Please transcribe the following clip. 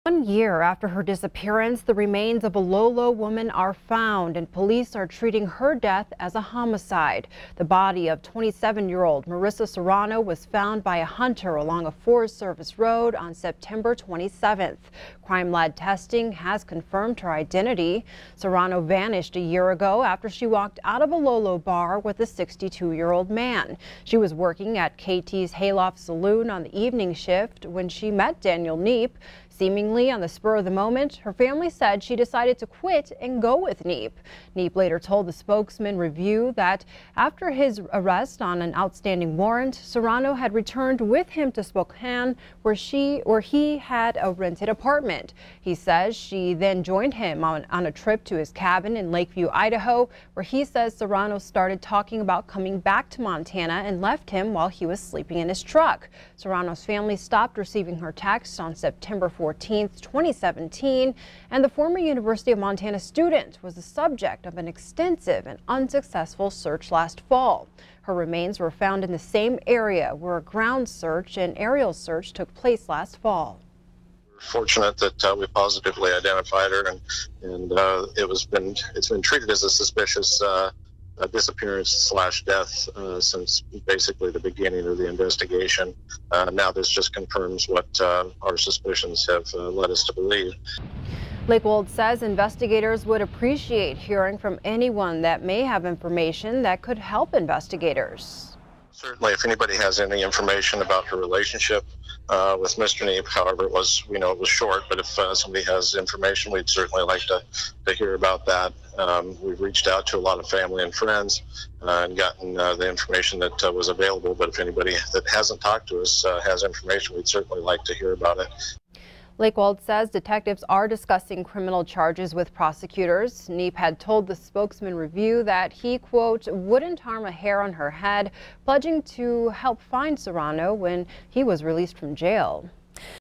1 year after her disappearance, the remains of a Lolo woman are found, and police are treating her death as a homicide. The body of 27-year-old Mirissa Serrano was found by a hunter along a Forest Service road on September 27th. Crime lab testing has confirmed her identity. Serrano vanished a year ago after she walked out of a Lolo bar with a 62-year-old man. She was working at KT's Hayloft Saloon on the evening shift when she met Daniel Neep. Seemingly on the spur of the moment, her family said she decided to quit and go with Neep. Neep later told the spokesman Review that after his arrest on an outstanding warrant, Serrano had returned with him to Spokane, where he had a rented apartment. He says she then joined him on a trip to his cabin in Lakeview, Idaho, where he says Serrano started talking about coming back to Montana and left him while he was sleeping in his truck. Serrano's family stopped receiving her texts on September 14th, 2017, and the former University of Montana student was the subject of an extensive and unsuccessful search last fall. Her remains were found in the same area where a ground search and aerial search took place last fall. Fortunate that we positively identified her, and it's been treated as a suspicious disappearance/death since basically the beginning of the investigation. Now this just confirms what our suspicions have led us to believe. Lakewold says investigators would appreciate hearing from anyone that may have information that could help investigators. Certainly, if anybody has any information about her relationship with Mr. Neep, however, we know it was short, but if somebody has information, we'd certainly like to hear about that. We've reached out to a lot of family and friends and gotten the information that was available, but if anybody that hasn't talked to us has information, we'd certainly like to hear about it. Lakewold says detectives are discussing criminal charges with prosecutors. Neep had told the spokesman Review that he, quote, wouldn't harm a hair on her head, pledging to help find Serrano when he was released from jail.